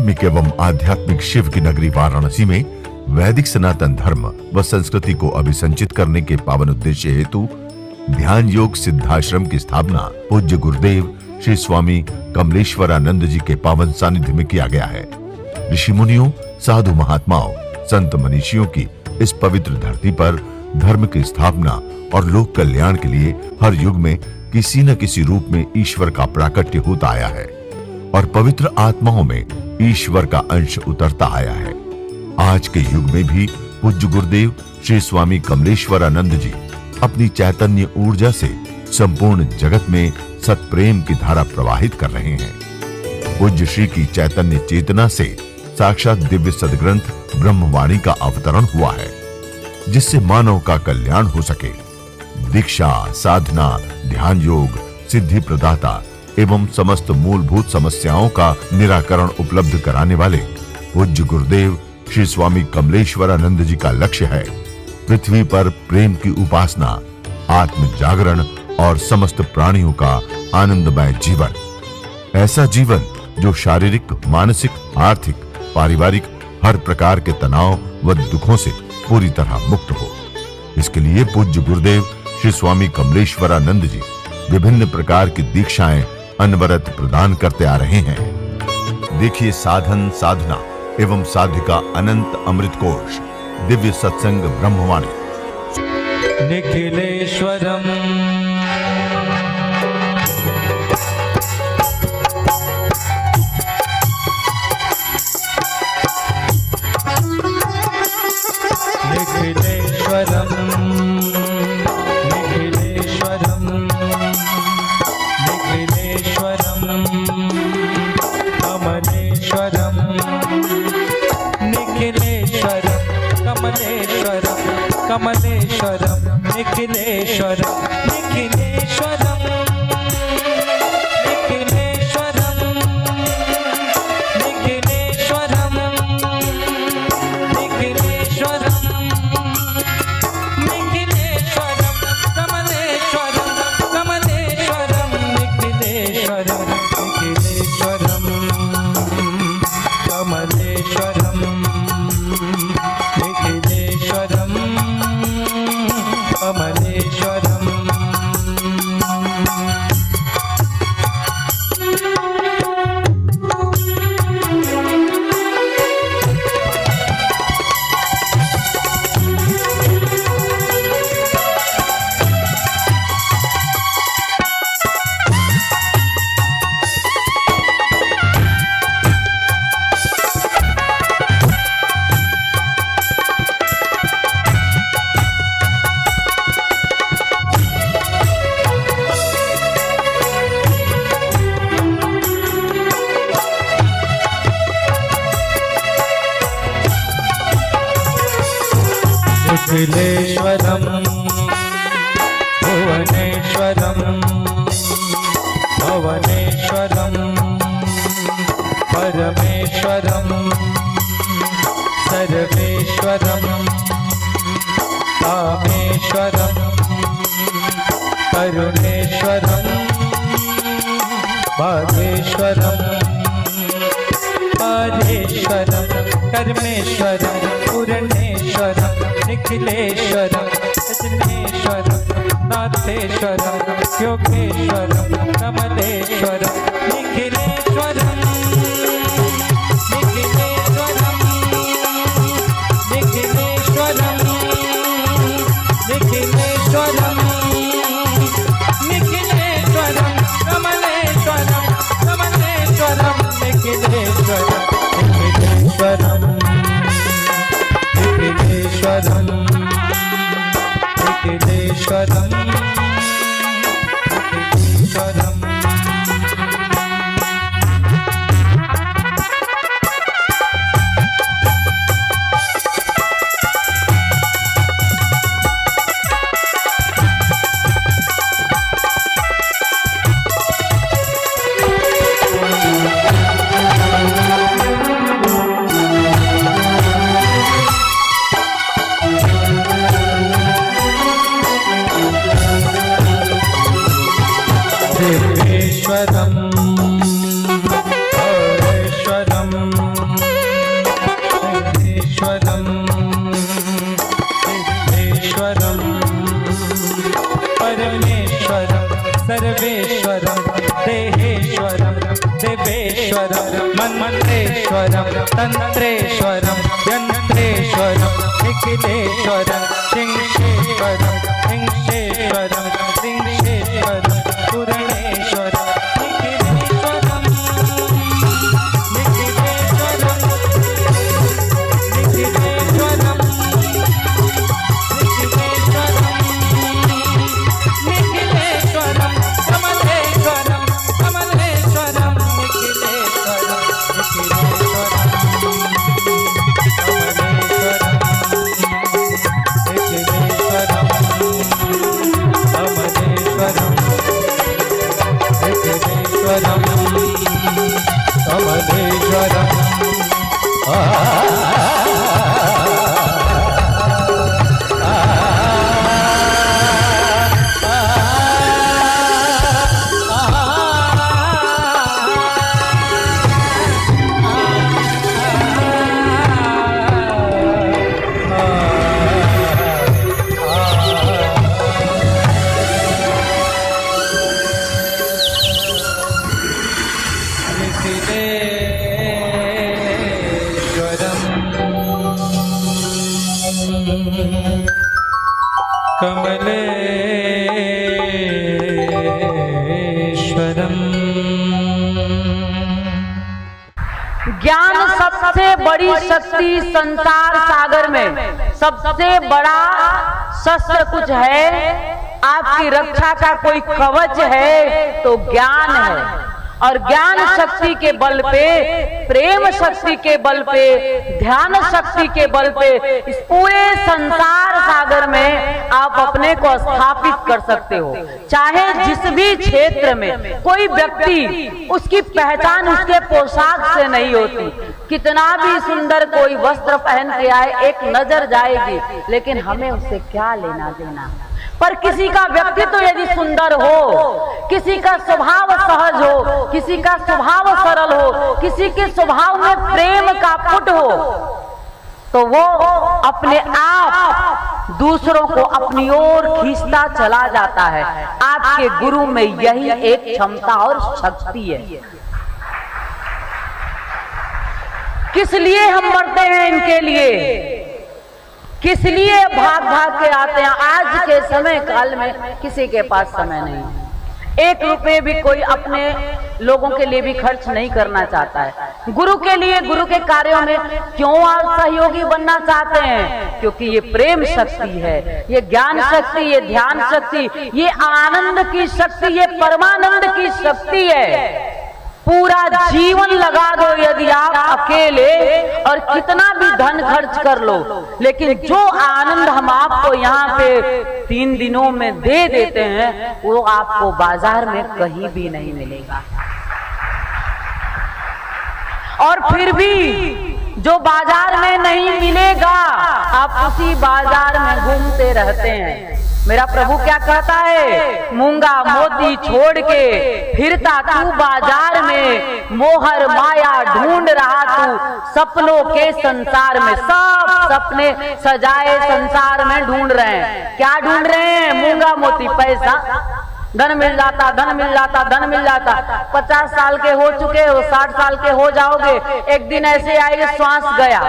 धार्मिक एवं आध्यात्मिक शिव की नगरी वाराणसी में वैदिक सनातन धर्म व संस्कृति को अभिसंचित करने के पावन उद्देश्य हेतु ध्यान योग सिद्धाश्रम की स्थापना पूज्य गुरुदेव श्री स्वामी कमलेश्वरानंद जी के पावन सानिध्य में किया गया है। ऋषि मुनियों, साधु महात्माओं, संत मनीषियों की इस पवित्र धरती पर धर्म की स्थापना और लोक कल्याण के लिए हर युग में किसी न किसी रूप में ईश्वर का प्राकट्य होता आया है और पवित्र आत्माओं में ईश्वर का अंश उतरता आया है। आज के युग में भी पूज्य गुरुदेव श्री स्वामी कमलेश्वरानंद जी अपनी चैतन्य ऊर्जा से संपूर्ण जगत में सत्प्रेम की धारा प्रवाहित कर रहे हैं। पूज्य श्री की चैतन्य चेतना से साक्षात दिव्य सदग्रंथ ब्रह्मवाणी का अवतरण हुआ है, जिससे मानव का कल्याण हो सके। दीक्षा, साधना, ध्यान योग, सिद्धि प्रदाता एवं समस्त मूलभूत समस्याओं का निराकरण उपलब्ध कराने वाले पूज्य गुरुदेव श्री स्वामी कमलेश्वरानंद जी का लक्ष्य है पृथ्वी पर प्रेम की उपासना, आत्म जागरण और समस्त प्राणियों का आनंदमय जीवन। ऐसा जीवन जो शारीरिक, मानसिक, आर्थिक, पारिवारिक हर प्रकार के तनाव व दुखों से पूरी तरह मुक्त हो। इसके लिए पूज्य गुरुदेव श्री स्वामी कमलेश्वरानंद जी विभिन्न प्रकार की दीक्षाएं अनवरत प्रदान करते आ रहे हैं। देखिए साधन, साधना एवं साधिका अनंत अमृत कोश दिव्य सत्संग ब्रह्मवाणी। निखिलेश्वरम निखिलेश्वरम निखिलेश्वरम निखिलेश्वरम कमलेश्वरम निखिलेश्वरम कमलेश्वरम कमलेश्वरम निखिलेश्वरम निखिलेश्वरम निखिलेश्वरम निखिलेश्वरम निखिलेश्वरम निखिलेश्वरम कमलेश्वरम कमलेश्वरम निखिलेश्वरम निखिलेश्वरम कमलेश्वरम निखिलेश्वरम कमलेश्वरम। निखिलेश्वरम भुवनेश्वरम भुवनेश्वरम परमेश्वरम सर्वेश्वरम कामेश्वरम करुणेश्वरम भागेश्वरम पारेश्वरम कर्मेश्वरम पूर्णेश्वरम निखिलेश्वरम सजनेश्वरम नाथेश्वरम योगेश्वरम कमलेश्वरम निखिलेश्वरम निखिलेश्वरम निखिलेश्वरम निखिलेश्वरम निखिलेश्वरम कमलेश्वरम कमलेश्वरम निखिलेश्वरम निखिलेश्वरम निखिलेश्वरम निखिलेश्वरम निखिलेश्वरम। मंत्रेश्वरम मंत्रेश्वरम तंत्रेश्वरम यंत्रेश्वरम निखिलेश्वरम सिंहेश्वरम हिंसेश्वरम सिंहेश्वरम पूर्णेश्वरम निखिलेश्वरम निखिलेश्वरम निखिलेश्वरम निखिलेश्वरम कमलेश्वरम कमलेश्वरम निखिलेश्वरम निखिलेश्वरम कमलेश्वरम कमलेश्वरम ज्ञान सबसे बड़ी शक्ति संसार सागर में, सबसे बड़ा शस्त्र कुछ है, आपकी रक्षा का कोई कवच है तो ज्ञान है। और ज्ञान शक्ति के बल पे, प्रेम शक्ति के बल पे, ध्यान शक्ति के बल पे इस पूरे संसार सागर में आप अपने को स्थापित कर सकते हो। चाहे जिस भी क्षेत्र में कोई व्यक्ति, उसकी पहचान उसके पोशाक से नहीं होती, कितना भी सुंदर कोई वस्त्र पहन के आए, एक नजर जाएगी, लेकिन हमें उससे क्या लेना देना। पर किसी का व्यक्तित्व यदि सुंदर हो, किसी का स्वभाव सहज हो, किसी का स्वभाव सरल हो, किसी के स्वभाव में प्रेम का पुट हो, तो वो अपने आप दूसरों को अपनी ओर खींचता चला जाता है। आपके गुरु में यही एक क्षमता और शक्ति है। किस लिए हम मरते हैं इनके लिए, किस लिए भाग भाग के आते हैं। आज के समय काल में किसी के पास समय नहीं, एक रुपए भी कोई अपने लोगों के लिए भी खर्च नहीं करना चाहता है। गुरु के लिए, गुरु के कार्यों में क्यों आप सहयोगी बनना चाहते हैं? क्योंकि ये प्रेम शक्ति है, ये ज्ञान शक्ति, ये ध्यान शक्ति, ये आनंद की शक्ति, ये परमानंद की शक्ति है। पूरा जीवन लगा दो यदि आप अकेले, और कितना भी धन खर्च कर लो, लेकिन जो आनंद हम आपको यहाँ पे 3 दिनों में दे देते हैं, वो आपको बाजार में कहीं भी नहीं मिलेगा। और फिर भी जो बाजार में नहीं मिलेगा, आप उसी बाजार में घूमते रहते हैं। मेरा प्रभु क्या कहता है? मूंगा मोती छोड़ के फिरता तू बाजार में, मोहर माया ढूंढ रहा तू सपनों के संसार में। सब सपने सजाए संसार में ढूंढ रहे हैं। क्या ढूंढ रहे हैं? मूंगा मोती, पैसा, धन मिल जाता, धन मिल जाता, धन मिल जाता। 50 साल के हो चुके हो, 60 साल के हो जाओगे, एक दिन ऐसे आएगा श्वास गया,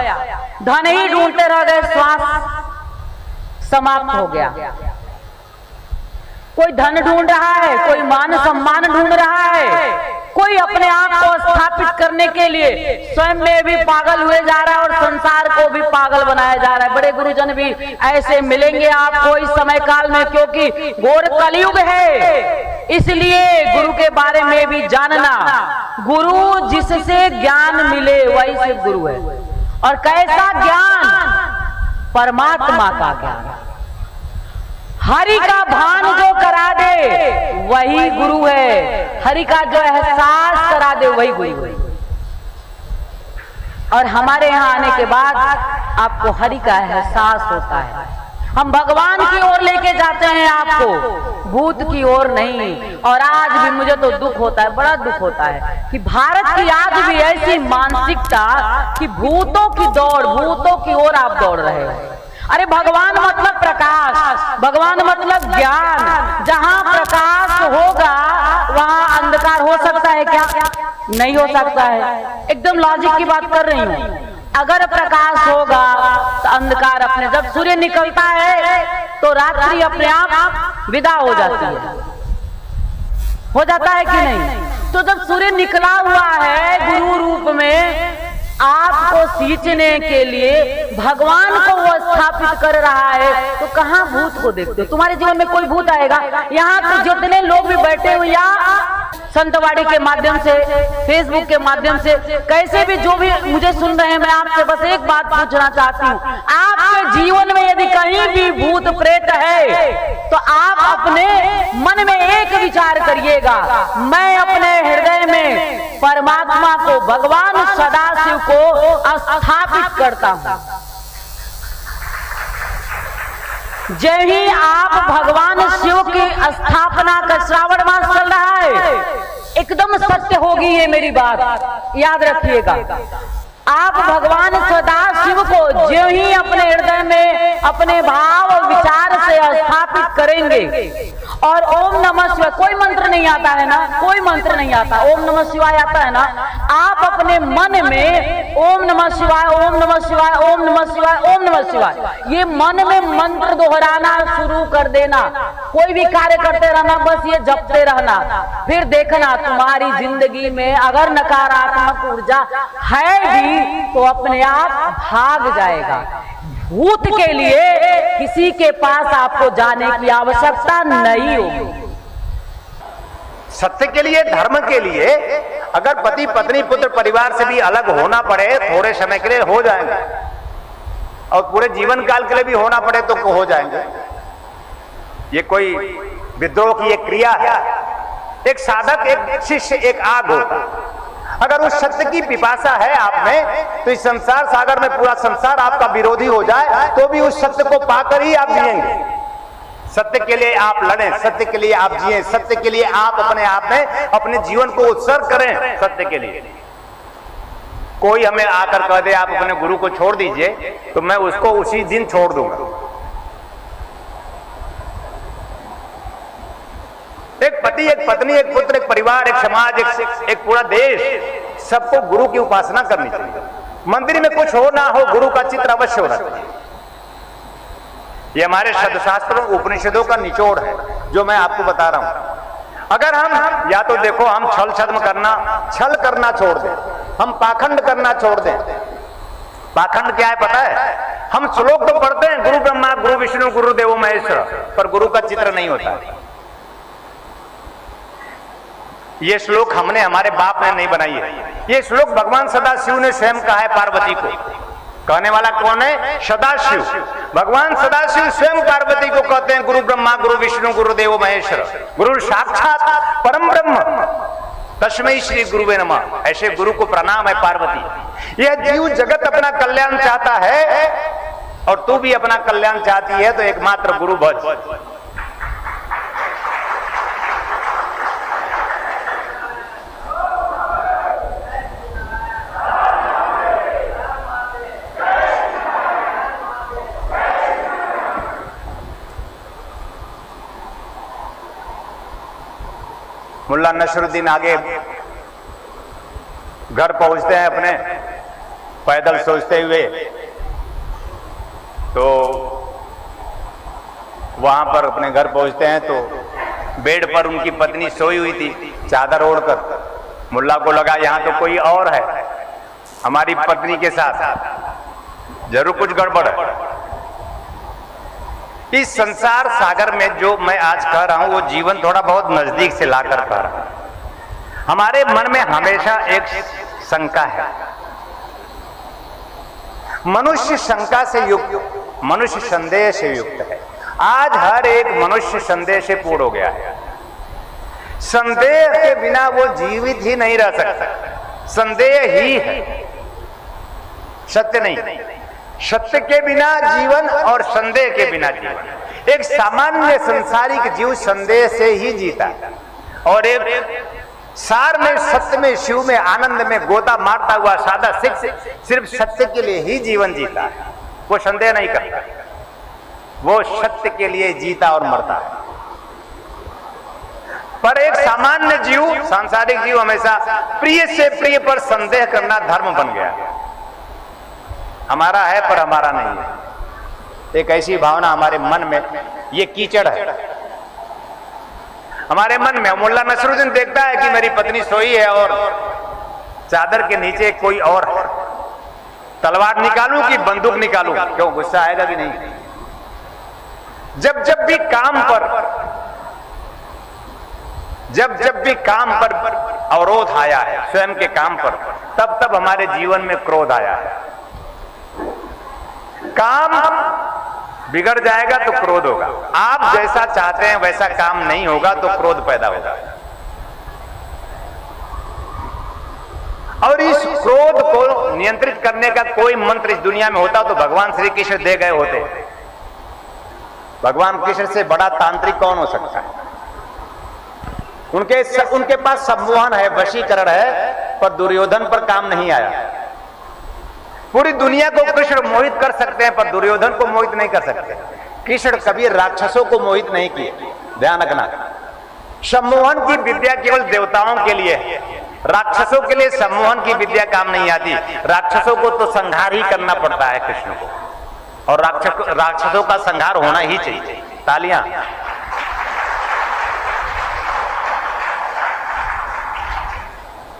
धन ही ढूंढते रह गए, श्वास समाप्त हो गया। कोई धन ढूंढ रहा है, कोई मान सम्मान ढूंढ रहा है, कोई अपने आप को स्थापित करने के लिए स्वयं में भी पागल हुए जा रहा है और संसार को भी पागल बनाया जा रहा है। बड़े गुरुजन भी ऐसे मिलेंगे आपको इस समय काल में, क्योंकि घोर कलयुग है। इसलिए गुरु के बारे में भी जानना, गुरु जिससे ज्ञान मिले वही सिर्फ गुरु है। और कैसा ज्ञान? परमात्मा का ज्ञान, हरि का भान जो करा दे वही गुरु है। हरि का जो एहसास करा दे वही गुरु है। और हमारे यहाँ आने के बाद आपको हरि का एहसास होता है। हम भगवान की ओर लेके जाते हैं आपको, भूत की ओर नहीं। और आज भी मुझे तो दुख होता है, बड़ा दुख होता है कि भारत की आज भी ऐसी मानसिकता कि भूतों की दौड़, भूतों की ओर आप दौड़ रहे हो। अरे भगवान मतलब प्रकाश, भगवान मतलब ज्ञान। जहां प्रकाश होगा वहां अंधकार हो सकता है क्या? नहीं हो सकता है। एकदम लॉजिक की बात कर रही हूं। अगर प्रकाश होगा तो अंधकार अपने, जब सूर्य निकलता है तो रात्रि अपने आप विदा हो जाती है, हो जाता है कि नहीं? तो जब सूर्य निकला हुआ है गुरु रूप में आपको सींचने के लिए, भगवान को वो स्थापित कर रहा है, तो कहां भूत को देखते हो? तुम्हारे जीवन में कोई भूत आएगा? यहाँ तो जितने लोग भी बैठे हुए या संतवाड़ी के माध्यम से, फेसबुक के माध्यम से, कैसे भी जो भी मुझे सुन रहे हैं, मैं आपसे बस एक बात पूछना चाहती हूँ। आपके जीवन में यदि कहीं भी भूत प्रेत है तो आप अपने मन में एक विचार करिएगा, मैं अपने हृदय में परमात्मा को, भगवान सदाशिव को स्थापित करता हूं। जय ही आप भगवान शिव की स्थापना का, श्रावण मास चल रहा है, एकदम सत्य होगी ये मेरी बात, याद रखिएगा। आप भगवान सदाशिव को जो ही अपने हृदय में अपने भाव और विचार से स्थापित करेंगे, और ओम नमः शिवाय, कोई मंत्र नहीं आता है ना, कोई मंत्र नहीं आता, ओम नमः शिवाय आता है ना। आप अपने मन में ओम नमः शिवाय, ओम नमः शिवाय, ओम नमः शिवाय, ओम नमः शिवाय, ये मन में मंत्र दोहराना शुरू कर देना। कोई भी कार्य करते रहना, बस ये जपते रहना। फिर देखना तुम्हारी जिंदगी में अगर नकारात्मक ऊर्जा है भी तो अपने आप भाग जाएगा। भूत के लिए किसी के पास आपको जाने की आवश्यकता नहीं होगी। सत्य के लिए, धर्म के लिए अगर पति पत्नी पुत्र परिवार से भी अलग होना पड़े थोड़े समय के लिए, हो जाएंगे, और पूरे जीवन काल के लिए भी होना पड़े तो हो जाएंगे। ये कोई विद्रोह की एक क्रिया है। एक साधक, एक शिष्य, एक आग होता। अगर उस सत्य की पिपासा है आप में, तो इस संसार सागर में पूरा संसार आपका विरोधी हो जाए तो भी उस सत्य को पाकर ही आप जिएंगे। सत्य के लिए आप लड़ें, सत्य के लिए आप जिएं, सत्य के लिए आप अपने आप में अपने जीवन को उत्सर्ग करें। सत्य के लिए कोई हमें आकर कह दे आप अपने गुरु को छोड़ दीजिए, तो मैं उसको उसी दिन छोड़ दूंगा। एक पति, एक पत्नी, एक पुत्र, एक परिवार, एक समाज, एक पूरा देश, सबको गुरु की उपासना करनी चाहिए। मंदिर में कुछ हो ना हो, गुरु का चित्र अवश्य होना चाहिए। ये हमारे शब्दशास्त्रों, उपनिषदों का निचोड़ है जो मैं आपको बता रहा हूं। अगर हम या तो देखो, हम छल करना छोड़ दें, हम पाखंड करना छोड़ दें। पाखंड क्या है पता है? हम श्लोक तो पढ़ते हैं, गुरु ब्रह्मा गुरु विष्णु गुरु देवो महेश्वर, पर गुरु का चित्र नहीं होता। ये श्लोक हमने, हमारे बाप ने नहीं बनाई है। ये श्लोक भगवान सदाशिव ने स्वयं कहा है पार्वती को। कहने वाला कौन है? सदाशिव। भगवान सदाशिव स्वयं पार्वती को कहते हैं गुरु ब्रह्मा गुरु विष्णु गुरु देवो महेश्वर, गुरु साक्षात परम ब्रह्म, तस्मै श्री गुरुवे नमः। ऐसे गुरु को प्रणाम है पार्वती। यह जीव जगत अपना कल्याण चाहता है और तू भी अपना कल्याण चाहती है, तो एकमात्र गुरु भज। मुल्ला नसरुद्दीन आगे घर पहुंचते हैं अपने पैदल सोचते हुए, तो वहां पर अपने घर पहुंचते हैं तो बेड पर उनकी पत्नी सोई हुई थी चादर ओढ़कर। मुल्ला को लगा यहां तो कोई और है हमारी पत्नी के साथ, जरूर कुछ गड़बड़ है। इस संसार सागर में जो मैं आज कह रहा हूं वो जीवन थोड़ा बहुत नजदीक से लाकर कह रहा हूं। हमारे मन में हमेशा एक शंका है। मनुष्य शंका से युक्त, मनुष्य संदेह से युक्त है। आज हर एक मनुष्य संदेह से पूर्ण हो गया है। संदेह के बिना वो जीवित ही नहीं रह सकता। संदेह ही है, सत्य नहीं। सत्य के बिना जीवन और संदेह के बिना जीवन। एक सामान्य संसारिक जीव संदेह से ही जीता और एक सार में, सत्य में, शिव में, आनंद में गोता मारता हुआ सादा सिर्फ सत्य के लिए ही जीवन जीता है। वो संदेह नहीं करता। वो सत्य के लिए जीता और मरता है। पर एक सामान्य जीव, सांसारिक जीव हमेशा प्रिय से प्रिय पर संदेह करना धर्म बन गया। हमारा है पर हमारा नहीं है, एक ऐसी भावना हमारे मन में, ये कीचड़ है हमारे मन में। मुल्ला नसरुद्दीन देखता है कि मेरी पत्नी सोई है और चादर के नीचे कोई और है, तलवार निकालूं कि बंदूक निकालूं? क्यों, गुस्सा आएगा कि नहीं? जब जब भी काम पर अवरोध आया है स्वयं के काम पर, तब तब हमारे जीवन में क्रोध आया है। काम बिगड़ जाएगा तो क्रोध होगा। आप जैसा चाहते हैं वैसा काम नहीं होगा तो क्रोध पैदा होगा। और इस क्रोध को नियंत्रित करने का कोई मंत्र इस दुनिया में होता तो भगवान श्री कृष्ण दे गए होते। भगवान कृष्ण से बड़ा तांत्रिक कौन हो सकता है? उनके पास सम्मोहन है, वशीकरण है, पर दुर्योधन पर काम नहीं आया। पूरी दुनिया को कृष्ण मोहित कर सकते हैं पर दुर्योधन को मोहित नहीं कर सकते। कृष्ण कभी राक्षसों को मोहित नहीं किए, ध्यान रखना। सम्मोहन की विद्या केवल देवताओं के लिए है, राक्षसों के लिए सम्मोहन की विद्या काम नहीं आती। राक्षसों को तो संहार ही करना पड़ता है कृष्ण को, और राक्षसों का संहार होना ही चाहिए। तालियां।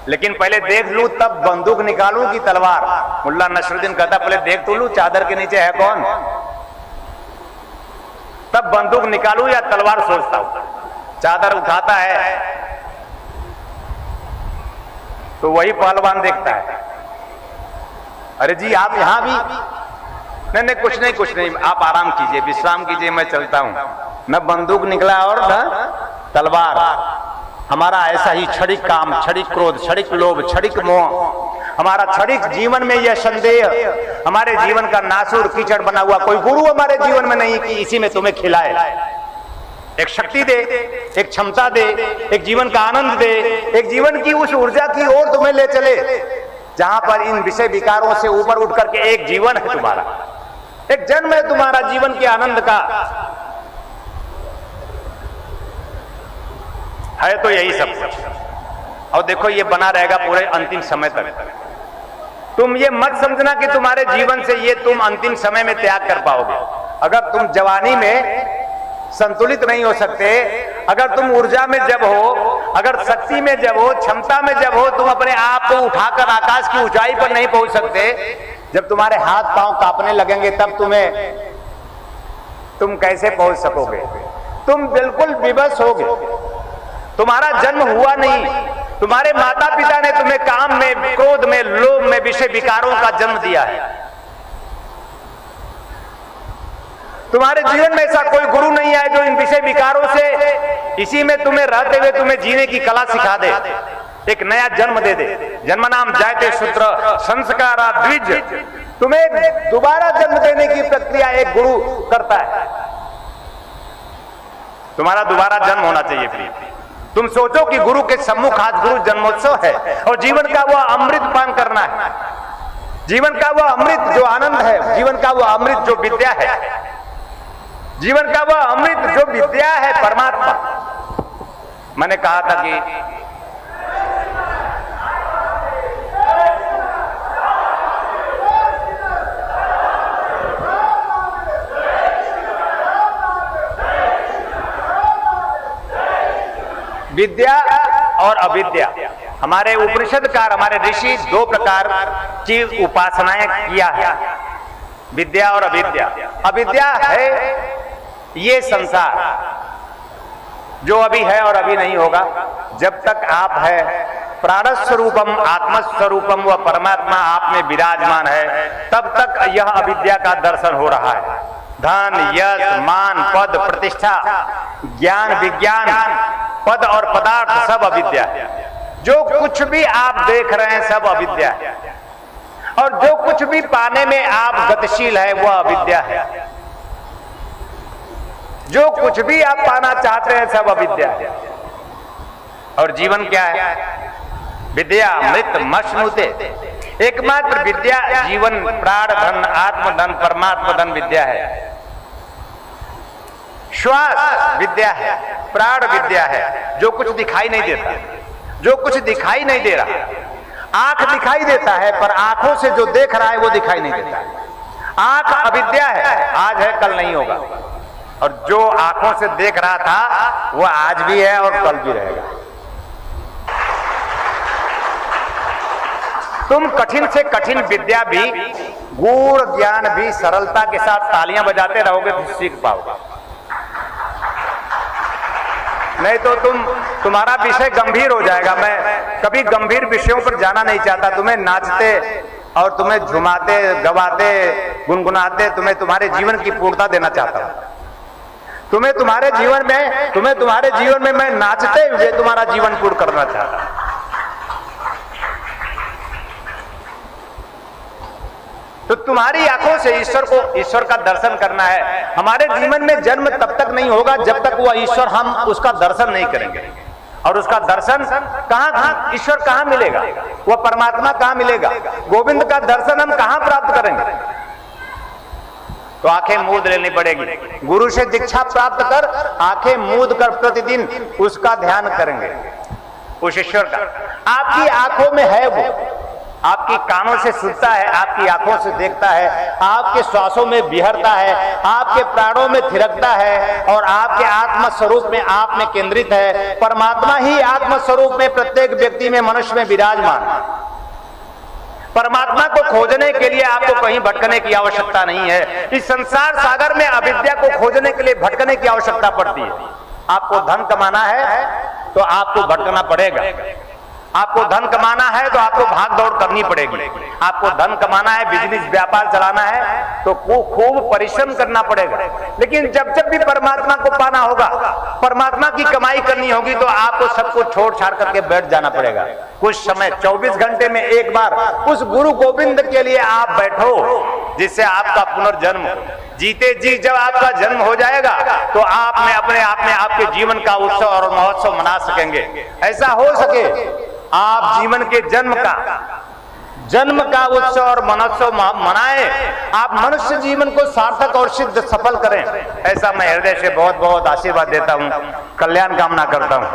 लेकिन पहले देख लूं तब बंदूक निकालूं कि तलवार? मुल्ला नसरुद्दीन कहता पहले देख तो लूं चादर के नीचे है कौन, तब बंदूक निकालूं या तलवार सोचता हूं। चादर उठाता है तो वही पहलवान देखता है, अरे जी आप यहां भी? नहीं, कुछ नहीं, आप आराम कीजिए, विश्राम कीजिए, मैं चलता हूं। न बंदूक निकला और न तलवार। हमारा ऐसा ही क्षणिक काम, क्षणिक क्रोध, क्षणिक लोभ, क्षणिक मोह, हमारा क्षणिक जीवन में यह संदेह हमारे जीवन का नासूर कीचड़ बना हुआ। कोई गुरु हमारे जीवन में नहीं कि इसी में तुम्हें खिलाए, एक शक्ति दे, एक क्षमता दे, एक जीवन का आनंद दे, एक जीवन की उस ऊर्जा की ओर तुम्हें ले चले जहां पर इन विषय विकारों से ऊपर उठ करके एक जीवन है तुम्हारा, एक जन्म है तुम्हारा जीवन के आनंद का। है तो यही सब कुछ। और देखो ये बना रहेगा पूरे अंतिम समय तक। तुम ये मत समझना कि तुम्हारे जीवन से ये तुम अंतिम समय में त्याग कर पाओगे। अगर तुम जवानी में संतुलित नहीं हो सकते, अगर तुम ऊर्जा में जब हो, अगर शक्ति में जब हो, क्षमता में जब हो, तुम अपने आप को उठाकर आकाश की ऊंचाई पर नहीं पहुंच सकते, जब तुम्हारे हाथ पांव कांपने लगेंगे तब तुम कैसे पहुंच सकोगे? तुम बिल्कुल विवश होगे। तुम्हारा जन्म हुआ नहीं, तुम्हारे माता पिता ने तुम्हें काम में, क्रोध में, लोभ में, विषय विकारों का जन्म दिया है। तुम्हारे जीवन में ऐसा कोई गुरु नहीं आए जो इन विषय विकारों से, इसी में तुम्हें रहते हुए तुम्हें जीने की कला सिखा दे, एक नया जन्म दे दे। जन्म नाम जायते शूद्र संस्कारा द्विज। तुम्हें दोबारा जन्म देने की प्रक्रिया एक गुरु करता है। तुम्हारा दोबारा जन्म होना चाहिए प्रिय। तुम सोचो कि गुरु के सम्मुख आज गुरु जन्मोत्सव है और जीवन का वह अमृत पान करना है, जीवन का वह अमृत जो आनंद है, जीवन का वह अमृत जो विद्या है, जीवन का वह अमृत जो विद्या है परमात्मा। मैंने कहा था कि विद्या और अविद्या, हमारे उपनिषदकार, हमारे ऋषि दो प्रकार की उपासनाएं किया है, विद्या और अविद्या। अविद्या है ये संसार जो अभी है और अभी नहीं होगा। जब तक आप है प्राणस्वरूपम आत्मस्वरूपम व परमात्मा आप में विराजमान है, तब तक यह अविद्या का दर्शन हो रहा है। धन, यश, मान, पद, प्रतिष्ठा, ज्ञान, विज्ञान, पद और पदार्थ सब अविद्या है। जो कुछ भी आप देख रहे हैं सब अविद्या है, और जो कुछ भी पाने में आप गतिशील है वह अविद्या है। जो कुछ भी आप पाना चाहते हैं सब अविद्या है। और जीवन क्या है? विद्या मृत मश्नुते। एकमात्र विद्या जीवन, प्राण धन, आत्मधन, परमात्मा धन विद्या है। श्वास विद्या है, प्राण विद्या है, जो कुछ दिखाई नहीं देता, जो कुछ दिखाई नहीं दे रहा। आंख दिखाई देता है पर आंखों से जो देख रहा है वो दिखाई नहीं देता। आंख अविद्या है, आज है कल नहीं होगा, और जो आंखों से देख रहा था वो आज भी है और कल भी रहेगा। तुम कठिन से कठिन विद्या भी, गूढ़ ज्ञान भी सरलता के साथ तालियां बजाते रहोगे तो सीख पाओगे। नहीं तो तुम्हारा विषय गंभीर हो जाएगा। मैं कभी गंभीर विषयों पर जाना नहीं चाहता। तुम्हें नाचते और तुम्हें झुमाते, गवाते, गुनगुनाते तुम्हें तुम्हारे जीवन की पूर्णता देना चाहता हूं। तुम्हें तुम्हारे जीवन में मैं नाचते हुए तुम्हारा जीवन पूर्ण करना चाहता हूं। तो तुम्हारी आंखों से ईश्वर का दर्शन करना है। हमारे जीवन में जन्म तब तक नहीं होगा जब तक वह ईश्वर हम उसका दर्शन नहीं करेंगे। और उसका दर्शन कहां, ईश्वर कहां मिलेगा, वह परमात्मा कहां मिलेगा, गोविंद का दर्शन हम कहां प्राप्त करेंगे। तो आंखें मूंद लेनी पड़ेगी। गुरु से दीक्षा प्राप्त कर आंखें मूंद कर प्रतिदिन उसका ध्यान करेंगे, उस ईश्वर का। आपकी आंखों में है वो, आपकी कानों से सुनता है, आपकी आंखों से देखता है, आपके श्वासों में बिहरता है, आपके प्राणों में थिरकता है और आपके आत्म स्वरूप में आप में केंद्रित है। परमात्मा ही आत्म स्वरूप में प्रत्येक व्यक्ति में, मनुष्य में विराजमान है। परमात्मा को खोजने के लिए आपको कहीं भटकने की आवश्यकता नहीं है। इस संसार सागर में अविद्या को खोजने के लिए भटकने की आवश्यकता पड़ती है। आपको धन कमाना है तो आपको भटकना पड़ेगा। आपको धन कमाना है तो आपको भाग दौड़ करनी पड़ेगी। आपको धन कमाना है, बिजनेस व्यापार चलाना है तो खूब परिश्रम करना पड़ेगा। लेकिन जब जब भी परमात्मा को पाना होगा, परमात्मा की कमाई करनी होगी तो आपको सब कुछ छोड़ छाड़ करके बैठ जाना पड़ेगा। कुछ समय 24 घंटे में एक बार उस गुरु गोविंद के लिए आप बैठो, जिससे आपका पुनर्जन्म, जीते जी जब आपका जन्म हो जाएगा तो आप में अपने आप में आपके जीवन का उत्सव और महोत्सव मना सकेंगे। ऐसा हो सके आप जीवन के जन्म का उत्सव और महोत्सव मनाएं, आप मनुष्य जीवन को सार्थक और सिद्ध सफल करें। ऐसा मैं हृदय से बहुत बहुत आशीर्वाद देता हूं, कल्याण कामना करता हूं।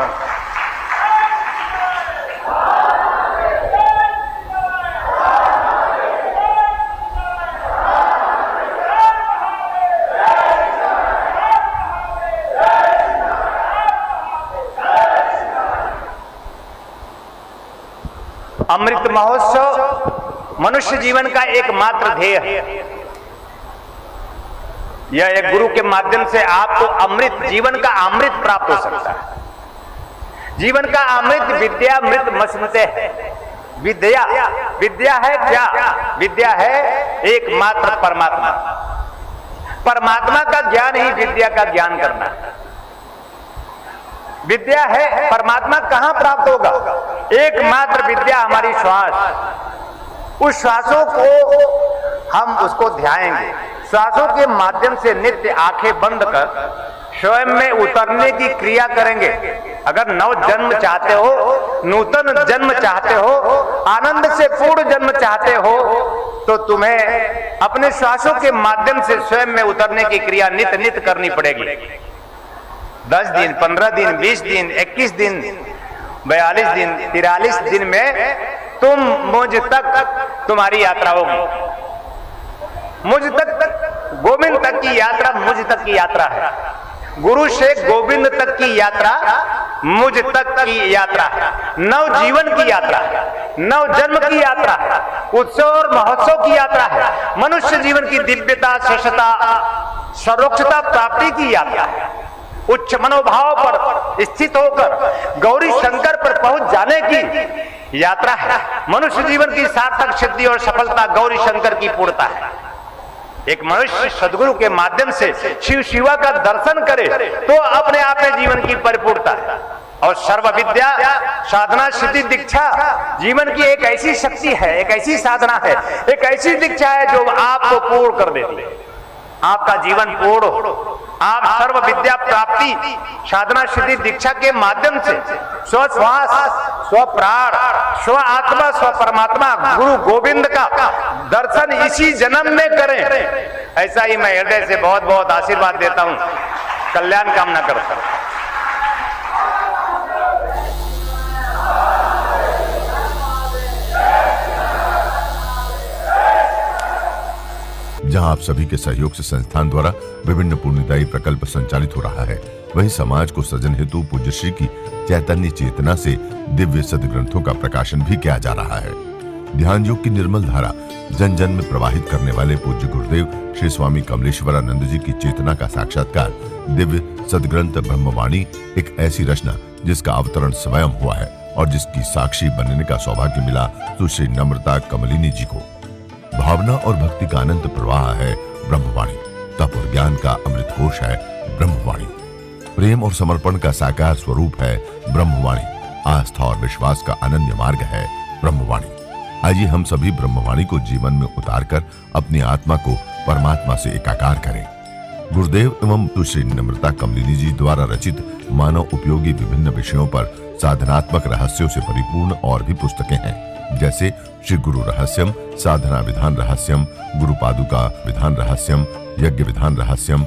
अमृत महोत्सव मनुष्य जीवन का एकमात्र ध्येय है। यह एक गुरु के माध्यम से आपको अमृत, जीवन का अमृत प्राप्त हो सकता है। जीवन का अमृत विद्या मृत मस्मते है। विद्या है क्या? विद्या है एकमात्र परमात्मा। परमात्मा का ज्ञान ही विद्या का ज्ञान करना है। विद्या है, परमात्मा कहां प्राप्त होगा? एकमात्र विद्या हमारी श्वास। उस श्वासों को हम उसको ध्याएंगे। श्वासों के माध्यम से नित्य आंखें बंद कर स्वयं में उतरने की क्रिया करेंगे। अगर नव जन्म चाहते हो, नूतन जन्म चाहते हो, आनंद से पूर्ण जन्म चाहते हो तो तुम्हें अपने श्वासों के माध्यम से स्वयं में उतरने की क्रिया नित्य नित्य करनी पड़ेगी। 10 दिन, 15 दिन, 20 दिन, 21 दिन, 42 दिन, 43 दिन में तुम मुझ तक तुम्हारी यात्रा होगी। मुझ तक, गोविंद तक की यात्रा मुझ तक की यात्रा है। गुरु से गोविंद तक की यात्रा मुझ तक की यात्रा है। नव जीवन की यात्रा है, नव जन्म की यात्रा है, उत्सव और महोत्सव की यात्रा है, मनुष्य जीवन की दिव्यता, श्रेष्ठता, सर्वोच्चता प्राप्ति की यात्रा है। उच्च मनोभाव पर स्थित होकर गौरी शंकर पर पहुंच जाने की यात्रा है। मनुष्य जीवन की सार्थक सिद्धि और सफलता गौरी शंकर की पूर्णता है। एक मनुष्य सदगुरु के माध्यम से शिव शिवा का दर्शन करे तो अपने आप में जीवन की परिपूर्णता है। और सर्व विद्या साधना सिद्धि दीक्षा जीवन की एक ऐसी शक्ति है, एक ऐसी साधना है, एक ऐसी दीक्षा है जो आपको पूर्ण कर देती है। आपका जीवन पूर्ण हो। आप सर्व विद्या प्राप्ति साधना सिद्धि दीक्षा के माध्यम से स्व श्वास, स्व प्राण, स्व आत्मा, स्व परमात्मा गुरु गोविंद का दर्शन इसी जन्म में करें। ऐसा ही मैं हृदय से बहुत बहुत आशीर्वाद देता हूं। कल्याण कामना करता हूं। जहां आप सभी के सहयोग से संस्थान द्वारा विभिन्न पुण्यदायी प्रकल्प संचालित हो रहा है, वहीं समाज को सृजन हेतु पूज्य श्री की चैतन्य चेतना से दिव्य सदग्रंथों का प्रकाशन भी किया जा रहा है। ध्यान योग की निर्मल धारा जन जन में प्रवाहित करने वाले पूज्य गुरुदेव श्री स्वामी कमलेश्वरानंद जी की चेतना का साक्षात्कार दिव्य सदग्रंथ ब्रह्मवाणी एक ऐसी रचना जिसका अवतरण स्वयं हुआ है और जिसकी साक्षी बनने का सौभाग्य मिला सुश्री नम्रता कमलिनी जी को। भावना और भक्ति का अनंत प्रवाह है ब्रह्मवाणी, तप और ज्ञान का अमृत कोश है ब्रह्मवाणी, प्रेम और समर्पण का साकार स्वरूप है ब्रह्मवाणी, आस्था और विश्वास का अनन्य मार्ग है ब्रह्मवाणी। आइए हम सभी ब्रह्मवाणी को जीवन में उतारकर अपनी आत्मा को परमात्मा से एकाकार करें। गुरुदेव एवं सुश्री नम्रता कमलिनी जी द्वारा रचित मानव उपयोगी विभिन्न विषयों पर साधनात्मक रहस्यों से परिपूर्ण और भी पुस्तकें हैं, जैसे श्री गुरु रहस्यम, साधना विधान रहस्यम, गुरु पादुका विधान रहस्यम, यज्ञ विधान रहस्यम,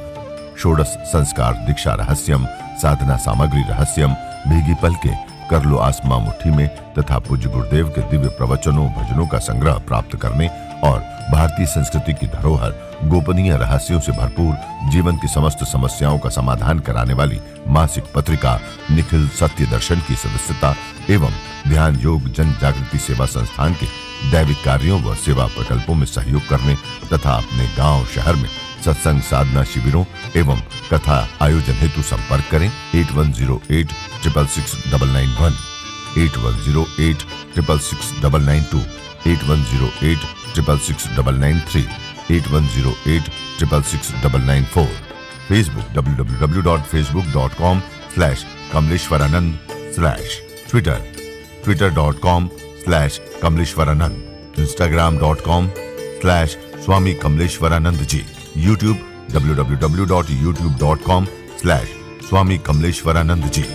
षोडश संस्कार दीक्षा रहस्यम, साधना सामग्री रहस्यम, भीगी पलके, कर लो आसमां मुट्ठी में तथा पूज्य गुरुदेव के दिव्य प्रवचनों भजनों का संग्रह प्राप्त करने और भारतीय संस्कृति की धरोहर गोपनीय रहस्यों से भरपूर जीवन की समस्त समस्याओं का समाधान कराने वाली मासिक पत्रिका निखिल सत्य दर्शन की सदस्यता एवं ध्यान योग जन जागृति सेवा संस्थान के दैविक कार्यों व सेवा प्रकल्पों में सहयोग करने तथा अपने गांव शहर में सत्संग साधना शिविरों एवं कथा आयोजन हेतु संपर्क करें 8108 666 991, 8108 666 992, 8108 666 993, 8108 666 994। Facebook www.facebook.com/kamleshwaranand, Twitter twitter.com/kamleshwaranand, instagram.com/swami kamleshwaranand ji, YouTube www.youtube.com/swami kamleshwaranand ji।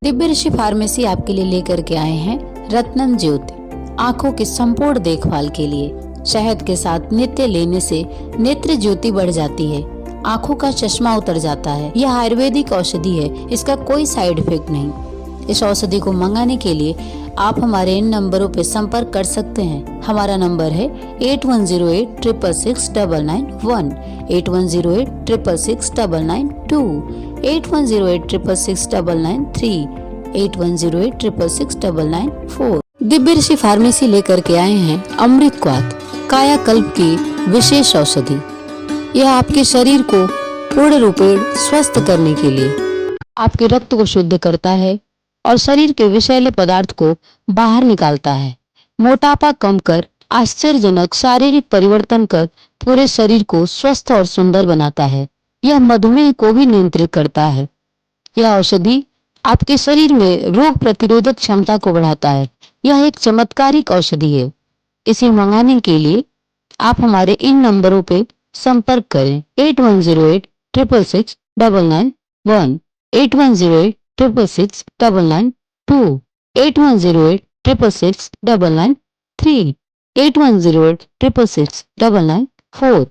Divya ऋषि फार्मेसी आपके लिए लेकर के आए हैं रत्नम ज्योति, आँखों की संपूर्ण देखभाल के लिए। शहद के साथ नित्य लेने से नेत्र ज्योति बढ़ जाती है, आँखों का चश्मा उतर जाता है। यह आयुर्वेदिक औषधि है, इसका कोई साइड इफेक्ट नहीं। इस औषधि को मंगाने के लिए आप हमारे इन नंबरों पर संपर्क कर सकते हैं। हमारा नंबर है 8108666991, 8108666992, 8108666993, 8108666994। दिव्य ऋषि फार्मेसी लेकर के आए हैं अमृत क्वाथ, कायाकल्प की विशेष औषधि। यह आपके शरीर को पूर्ण रूपेण स्वस्थ करने के लिए आपके रक्त को शुद्ध करता है और शरीर के विषैले पदार्थ को बाहर निकालता है। मोटापा कम कर आश्चर्यजनक शारीरिक परिवर्तन कर पूरे शरीर को स्वस्थ और सुंदर बनाता है। यह मधुमेह को भी नियंत्रित करता है। यह औषधि आपके शरीर में रोग प्रतिरोधक क्षमता को बढ़ाता है। यह एक चमत्कारिक औषधि है। इसे मंगाने के लिए आप हमारे इन नंबरों पे संपर्क करें 8108 666 991, 8108 666 992, 8108 666 993, 8108 666 994।